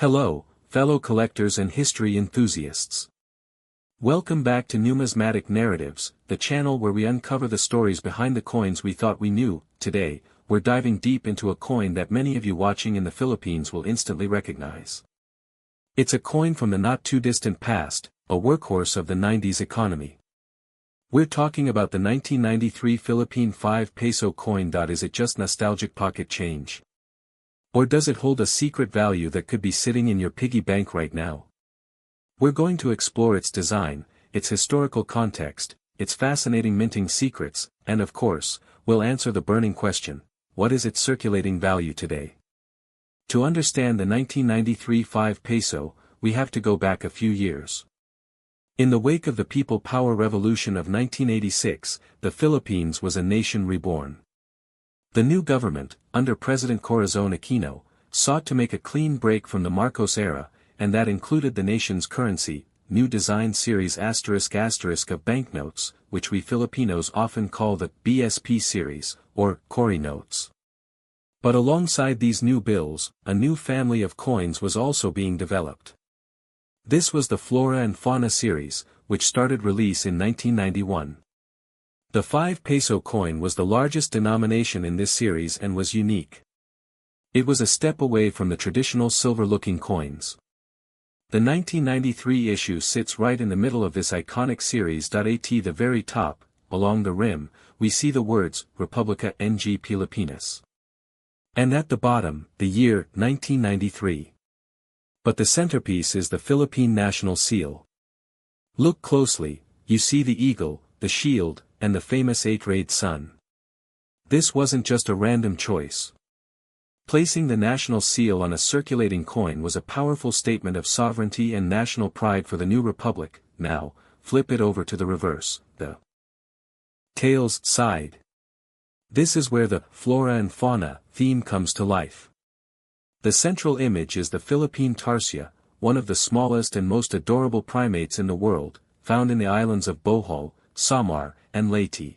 Hello, fellow collectors and history enthusiasts. Welcome back to Numismatic Narratives, the channel where we uncover the stories behind the coins we thought we knew. Today, we're diving deep into a coin that many of you watching in the Philippines will instantly recognize. It's a coin from the not-too-distant past, a workhorse of the 90s economy. We're talking about the 1993 Philippine 5 peso coin. Is it just nostalgic pocket change? Or does it hold a secret value that could be sitting in your piggy bank right now? We're going to explore its design, its historical context, its fascinating minting secrets, and of course, we'll answer the burning question: what is its circulating value today? To understand the 1993 5 peso, we have to go back a few years. In the wake of the People Power Revolution of 1986, the Philippines was a nation reborn. The new government, under President Corazon Aquino, sought to make a clean break from the Marcos era, and that included the nation's currency, new design series *** of banknotes, which we Filipinos often call the BSP series, or Cory notes. But alongside these new bills, a new family of coins was also being developed. This was the Flora and Fauna series, which started release in 1991. The 5 peso coin was the largest denomination in this series and was unique. It was a step away from the traditional silver-looking coins. The 1993 issue sits right in the middle of this iconic series. At the very top, along the rim, we see the words, Republica ng Pilipinas. And at the bottom, the year, 1993. But the centerpiece is the Philippine national seal. Look closely, you see the eagle, the shield, and the famous 8-rayed sun. This wasn't just a random choice. Placing the national seal on a circulating coin was a powerful statement of sovereignty and national pride for the new republic. Now, flip it over to the reverse, the tails side. This is where the flora and fauna theme comes to life. The central image is the Philippine tarsier, one of the smallest and most adorable primates in the world, found in the islands of Bohol, Samar, and Leyte.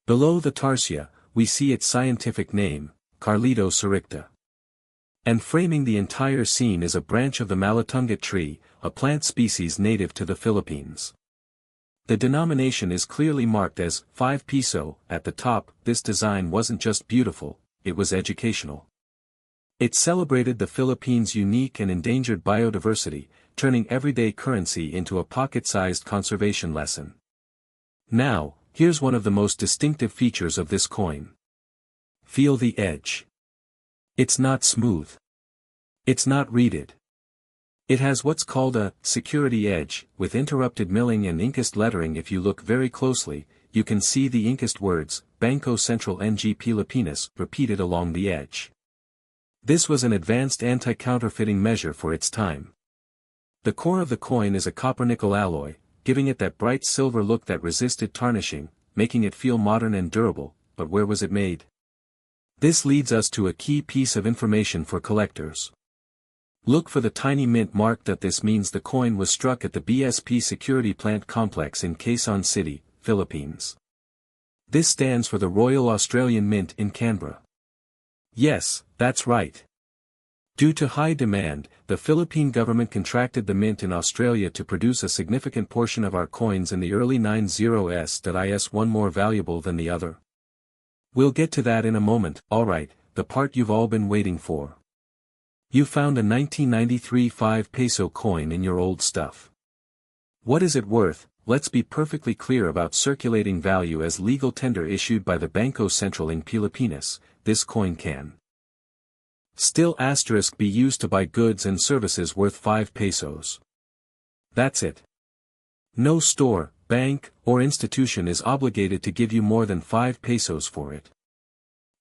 Below the tarsier, we see its scientific name, Carlito sericta. And framing the entire scene is a branch of the malatunggit tree, a plant species native to the Philippines. The denomination is clearly marked as 5 peso at the top. This design wasn't just beautiful, it was educational. It celebrated the Philippines' unique and endangered biodiversity, turning everyday currency into a pocket-sized conservation lesson. Now, here's one of the most distinctive features of this coin. Feel the edge. It's not smooth. It's not reeded. It has what's called a security edge, with interrupted milling and inkest lettering. If you look very closely, you can see the inkest words, Bangko Sentral ng Pilipinas, repeated along the edge. This was an advanced anti-counterfeiting measure for its time. The core of the coin is a copper-nickel alloy, giving it that bright silver look that resisted tarnishing, making it feel modern and durable. But where was it made? This leads us to a key piece of information for collectors. Look for the tiny mint mark. This means the coin was struck at the BSP Security Plant Complex in Quezon City, Philippines. This stands for the Royal Australian Mint in Canberra. Yes, that's right. Due to high demand, the Philippine government contracted the mint in Australia to produce a significant portion of our coins in the early 90s. One more valuable than the other? We'll get to that in a moment. Alright, the part you've all been waiting for. You found a 1993 5 peso coin in your old stuff. What is it worth? Let's be perfectly clear about circulating value. As legal tender issued by the Bangko Sentral ng Pilipinas, this coin can still be used to buy goods and services worth 5 pesos. That's it. No store, bank, or institution is obligated to give you more than 5 pesos for it.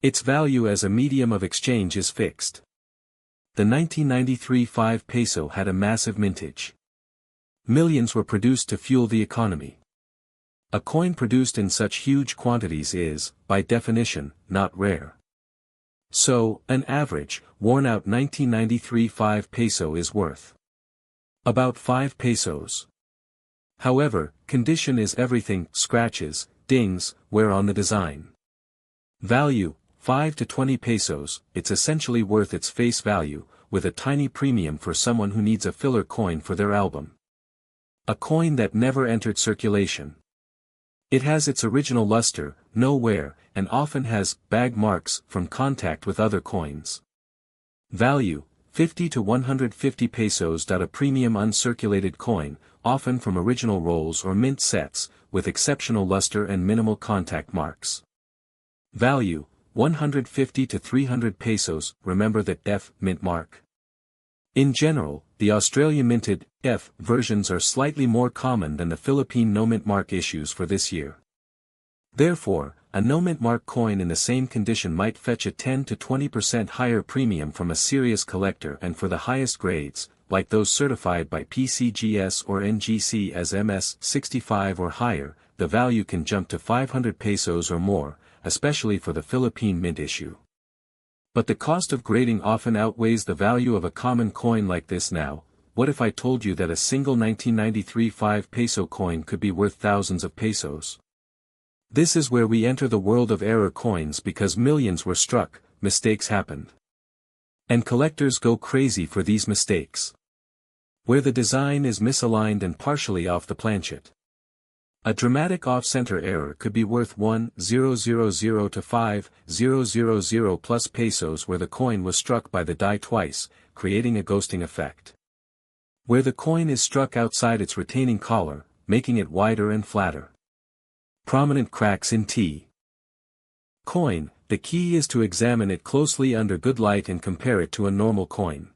Its value as a medium of exchange is fixed. The 1993 5 peso had a massive mintage. Millions were produced to fuel the economy. A coin produced in such huge quantities is, by definition, not rare. So, an average, worn-out 1993 5 peso is worth about 5 pesos. However, condition is everything: scratches, dings, wear on the design. Value, 5 to 20 pesos, it's essentially worth its face value, with a tiny premium for someone who needs a filler coin for their album. A coin that never entered circulation. It has its original luster, no wear, and often has bag marks from contact with other coins. Value, 50 to 150 pesos. A premium uncirculated coin, often from original rolls or mint sets, with exceptional luster and minimal contact marks. Value, 150 to 300 pesos. Remember that F mint mark. In general, the Australia minted F versions are slightly more common than the Philippine no mint mark issues for this year. Therefore, a no mint mark coin in the same condition might fetch a 10 to 20% higher premium from a serious collector, and for the highest grades, like those certified by PCGS or NGC as MS65 or higher, the value can jump to 500 pesos or more, especially for the Philippine mint issue. But the cost of grading often outweighs the value of a common coin like this. Now, what if I told you that a single 1993 5 peso coin could be worth thousands of pesos? This is where we enter the world of error coins, because millions were struck, mistakes happened. And collectors go crazy for these mistakes. Where the design is misaligned and partially off the planchet. A dramatic off-center error could be worth 1,000 to 5,000 plus pesos where the coin was struck by the die twice, creating a ghosting effect. Where the coin is struck outside its retaining collar, making it wider and flatter. Prominent cracks in T. Coin, the key is to examine it closely under good light and compare it to a normal coin.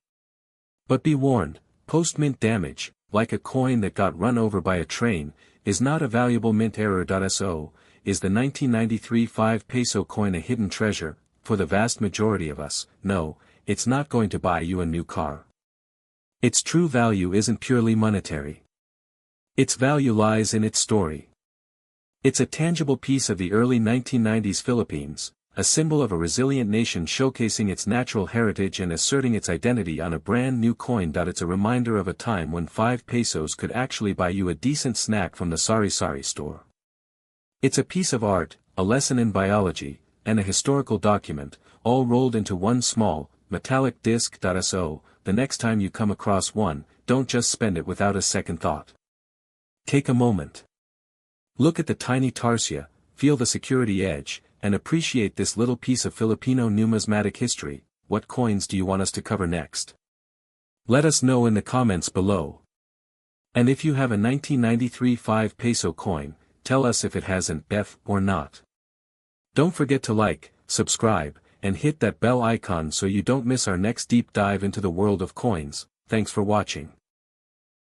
But be warned, post-mint damage, like a coin that got run over by a train, is not a valuable mint error. So, is the 1993 5 peso coin a hidden treasure? For the vast majority of us, no, it's not going to buy you a new car. Its true value isn't purely monetary. Its value lies in its story. It's a tangible piece of the early 1990s Philippines, a symbol of a resilient nation showcasing its natural heritage and asserting its identity on a brand new coin. It's a reminder of a time when 5 pesos could actually buy you a decent snack from the sari-sari store. It's a piece of art, a lesson in biology, and a historical document, all rolled into one small, metallic disc. So, the next time you come across one, don't just spend it without a second thought. Take a moment. Look at the tiny tarsia, feel the security edge, and appreciate this little piece of Filipino numismatic history. What coins do you want us to cover next? Let us know in the comments below. And if you have a 1993 5 peso coin, tell us if it has an F or not. Don't forget to like, subscribe, and hit that bell icon so you don't miss our next deep dive into the world of coins. Thanks for watching.